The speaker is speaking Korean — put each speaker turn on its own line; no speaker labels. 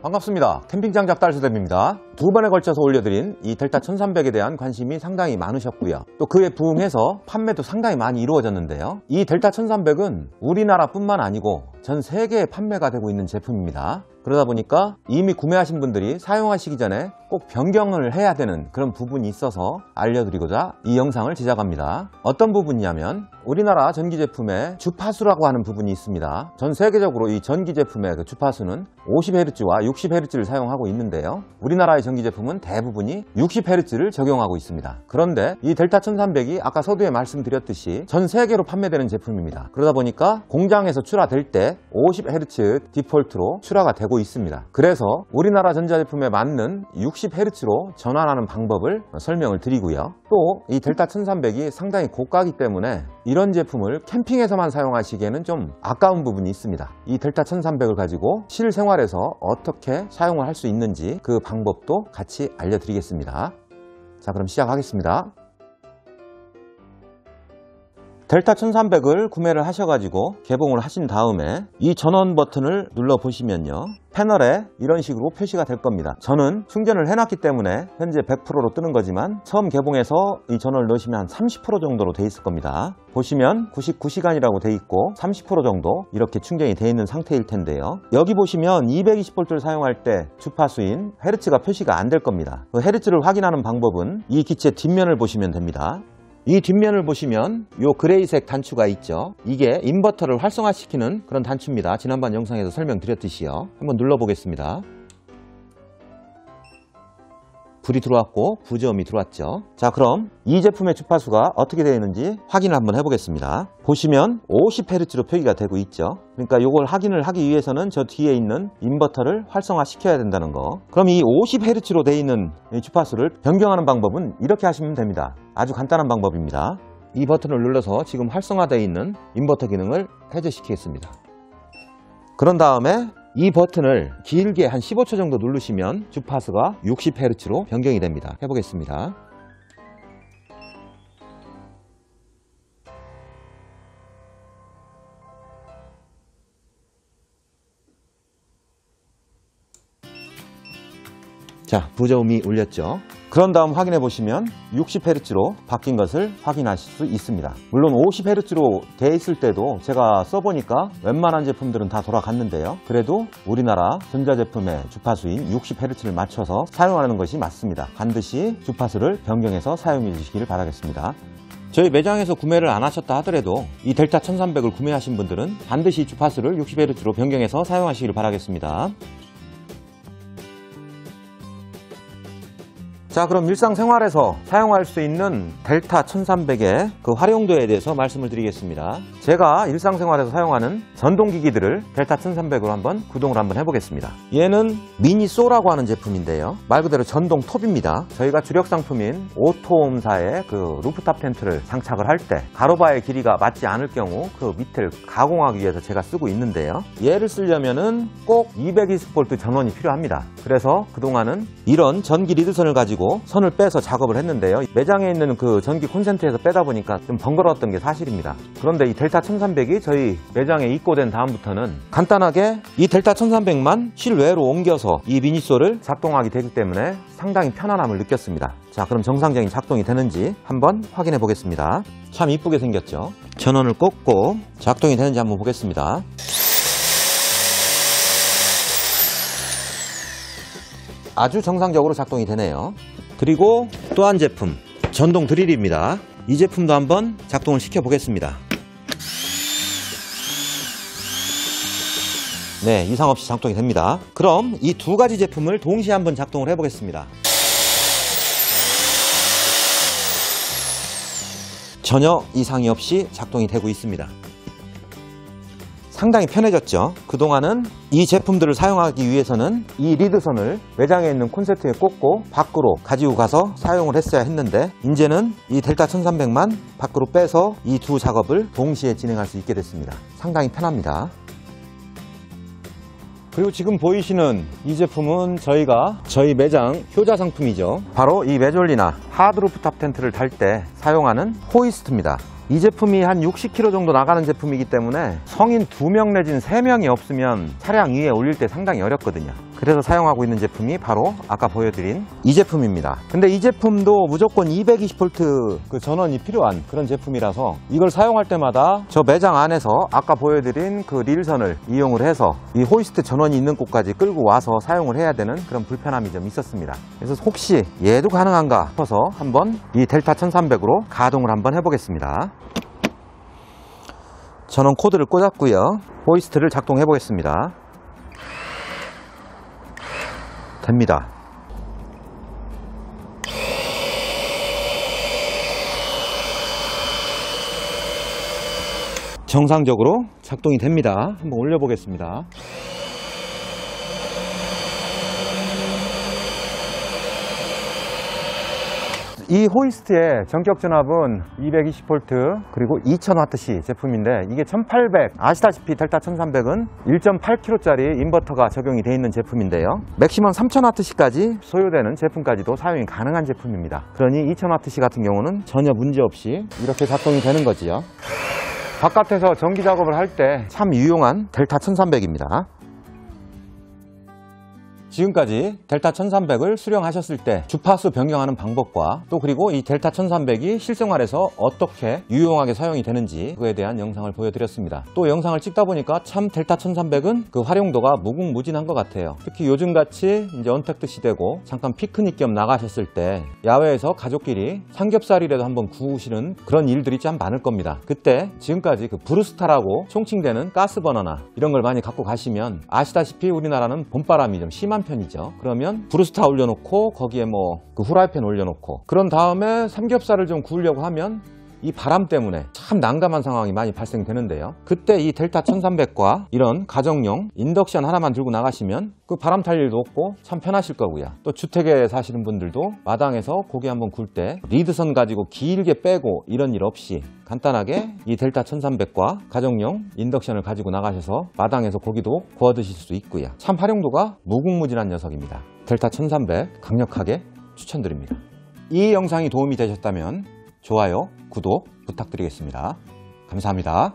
반갑습니다. 캠핑장 작달수대입니다. 두 번에 걸쳐서 올려드린 이 델타 1300에 대한 관심이 상당히 많으셨고요. 또 그에 부응해서 판매도 상당히 많이 이루어졌는데요. 이 델타 1300은 우리나라뿐만 아니고 전 세계에 판매가 되고 있는 제품입니다. 그러다 보니까 이미 구매하신 분들이 사용하시기 전에 꼭 변경을 해야 되는 그런 부분이 있어서 알려드리고자 이 영상을 제작합니다. 어떤 부분이냐면 우리나라 전기 제품의 주파수라고 하는 부분이 있습니다. 전 세계적으로 이 전기 제품의 그 주파수는 50Hz와 60Hz를 사용하고 있는데요. 우리나라의 전기 제품은 대부분이 60Hz를 적용하고 있습니다. 그런데 이 델타 1300이 아까 서두에 말씀드렸듯이 전 세계로 판매되는 제품입니다. 그러다 보니까 공장에서 출하될 때 50Hz 디폴트로 출하가 되고 있습니다. 그래서 우리나라 전자제품에 맞는 60Hz로 전환하는 방법을 설명을 드리고요. 또 이 델타 1300이 상당히 고가이기 때문에 이런 제품을 캠핑에서만 사용하시기에는 좀 아까운 부분이 있습니다. 이 델타 1300을 가지고 실생활에서 어떻게 사용을 할 수 있는지 그 방법도 같이 알려드리겠습니다. 자, 그럼 시작하겠습니다. 델타 1300을 구매를 하셔가지고 개봉을 하신 다음에 이 전원 버튼을 눌러 보시면요, 패널에 이런 식으로 표시가 될 겁니다. 저는 충전을 해놨기 때문에 현재 100%로 뜨는 거지만 처음 개봉해서 이 전원을 넣으시면 한 30% 정도로 돼 있을 겁니다. 보시면 99시간이라고 돼 있고 30% 정도 이렇게 충전이 돼 있는 상태일 텐데요. 여기 보시면 220V를 사용할 때 주파수인 헤르츠가 표시가 안 될 겁니다. 그 헤르츠를 확인하는 방법은 이 기체 뒷면을 보시면 됩니다. 이 뒷면을 보시면 요 그레이색 단추가 있죠. 이게 인버터를 활성화시키는 그런 단추입니다. 지난번 영상에서 설명드렸듯이요. 한번 눌러보겠습니다. 불이 들어왔고 부저음이 들어왔죠. 자, 그럼 이 제품의 주파수가 어떻게 되어 있는지 확인을 한번 해보겠습니다. 보시면 50Hz로 표기가 되고 있죠. 그러니까 이걸 확인을 하기 위해서는 저 뒤에 있는 인버터를 활성화 시켜야 된다는 거. 그럼 이 50Hz로 되어 있는 이 주파수를 변경하는 방법은 이렇게 하시면 됩니다. 아주 간단한 방법입니다. 이 버튼을 눌러서 지금 활성화되어 있는 인버터 기능을 해제시키겠습니다. 그런 다음에 이 버튼을 길게 한 15초 정도 누르시면 주파수가 60Hz로 변경이 됩니다. 해보겠습니다. 자, 부저음이 울렸죠. 그런 다음 확인해 보시면 60Hz로 바뀐 것을 확인하실 수 있습니다. 물론 50Hz로 돼 있을 때도 제가 써보니까 웬만한 제품들은 다 돌아갔는데요. 그래도 우리나라 전자제품의 주파수인 60Hz를 맞춰서 사용하는 것이 맞습니다. 반드시 주파수를 변경해서 사용해 주시기를 바라겠습니다. 저희 매장에서 구매를 안 하셨다 하더라도 이 델타 1300을 구매하신 분들은 반드시 주파수를 60Hz로 변경해서 사용하시기를 바라겠습니다. 자, 그럼 일상생활에서 사용할 수 있는 델타 1300의 그 활용도에 대해서 말씀을 드리겠습니다. 제가 일상생활에서 사용하는 전동기기들을 델타 1300으로 한번 구동을 한번 해보겠습니다. 얘는 미니소라고 하는 제품인데요, 말 그대로 전동 톱입니다. 저희가 주력 상품인 오토홈사의 그 루프탑 텐트를 장착을 할 때 가로바의 길이가 맞지 않을 경우 그 밑을 가공하기 위해서 제가 쓰고 있는데요, 얘를 쓰려면은 꼭 220V 전원이 필요합니다. 그래서 그동안은 이런 전기 리드선을 가지고 선을 빼서 작업을 했는데요, 매장에 있는 그 전기 콘센트에서 빼다 보니까 좀 번거로웠던 게 사실입니다. 그런데 이 델타 1300이 저희 매장에 입고된 다음부터는 간단하게 이 델타 1300만 실외로 옮겨서 이 미니소를 작동하게 되기 때문에 상당히 편안함을 느꼈습니다. 자, 그럼 정상적인 작동이 되는지 한번 확인해 보겠습니다. 참 이쁘게 생겼죠. 전원을 꽂고 작동이 되는지 한번 보겠습니다. 아주 정상적으로 작동이 되네요. 그리고 또 한 제품, 전동 드릴입니다. 이 제품도 한번 작동을 시켜 보겠습니다. 네, 이상 없이 작동이 됩니다. 그럼 이 두 가지 제품을 동시에 한번 작동을 해 보겠습니다. 전혀 이상이 없이 작동이 되고 있습니다. 상당히 편해졌죠. 그동안은 이 제품들을 사용하기 위해서는 이 리드선을 매장에 있는 콘센트에 꽂고 밖으로 가지고 가서 사용을 했어야 했는데, 이제는 이 델타 1300만 밖으로 빼서 이 두 작업을 동시에 진행할 수 있게 됐습니다. 상당히 편합니다. 그리고 지금 보이시는 이 제품은 저희 매장 효자 상품이죠. 바로 이 메졸리나 하드루프탑 텐트를 달 때 사용하는 호이스트입니다. 이 제품이 한 60km 정도 나가는 제품이기 때문에 성인 2명 내지는 3명이 없으면 차량 위에 올릴 때 상당히 어렵거든요. 그래서 사용하고 있는 제품이 바로 아까 보여드린 이 제품입니다. 근데 이 제품도 무조건 220V 그 전원이 필요한 그런 제품이라서 이걸 사용할 때마다 저 매장 안에서 아까 보여드린 그 릴선을 이용을 해서 이 호이스트 전원이 있는 곳까지 끌고 와서 사용을 해야 되는 그런 불편함이 좀 있었습니다. 그래서 혹시 얘도 가능한가 싶어서 한번 이 델타 1300으로 가동을 한번 해보겠습니다. 전원 코드를 꽂았고요. 호이스트를 작동해 보겠습니다. 됩니다. 정상적으로 작동이 됩니다. 한번 올려보겠습니다. 이 호이스트의 전격 전압은 220V 그리고 2000Wc 제품인데 이게 1800, 아시다시피 델타 1300은 1.8kg짜리 인버터가 적용이 되어 있는 제품인데요. 맥시멈 3000Wc까지 소요되는 제품까지도 사용이 가능한 제품입니다. 그러니 2000Wc 같은 경우는 전혀 문제없이 이렇게 작동이 되는 거지요. 바깥에서 전기 작업을 할 때 참 유용한 델타 1300입니다. 지금까지 델타 1300을 수령하셨을 때 주파수 변경하는 방법과 또 그리고 이 델타 1300이 실생활에서 어떻게 유용하게 사용이 되는지 그에 대한 영상을 보여드렸습니다. 또 영상을 찍다 보니까 참 델타 1300은 그 활용도가 무궁무진한 것 같아요. 특히 요즘같이 이제 언택트 시대고 잠깐 피크닉 겸 나가셨을 때 야외에서 가족끼리 삼겹살이라도 한번 구우시는 그런 일들이 참 많을 겁니다. 그때 지금까지 그 브루스타라고 총칭되는 가스버너나 이런 걸 많이 갖고 가시면 아시다시피 우리나라는 봄바람이 좀 심한 편이죠. 그러면 브루스타 올려놓고 거기에 뭐 그 후라이팬 올려놓고 그런 다음에 삼겹살을 좀 구우려고 하면 이 바람 때문에 참 난감한 상황이 많이 발생되는데요. 그때 이 델타 1300과 이런 가정용 인덕션 하나만 들고 나가시면 그 바람 탈 일도 없고 참 편하실 거고요. 또 주택에 사시는 분들도 마당에서 고기 한번 구울 때 리드선 가지고 길게 빼고 이런 일 없이 간단하게 이 델타 1300과 가정용 인덕션을 가지고 나가셔서 마당에서 고기도 구워 드실 수 있고요. 참 활용도가 무궁무진한 녀석입니다. 델타 1300 강력하게 추천드립니다. 이 영상이 도움이 되셨다면 좋아요, 구독 부탁드리겠습니다. 감사합니다.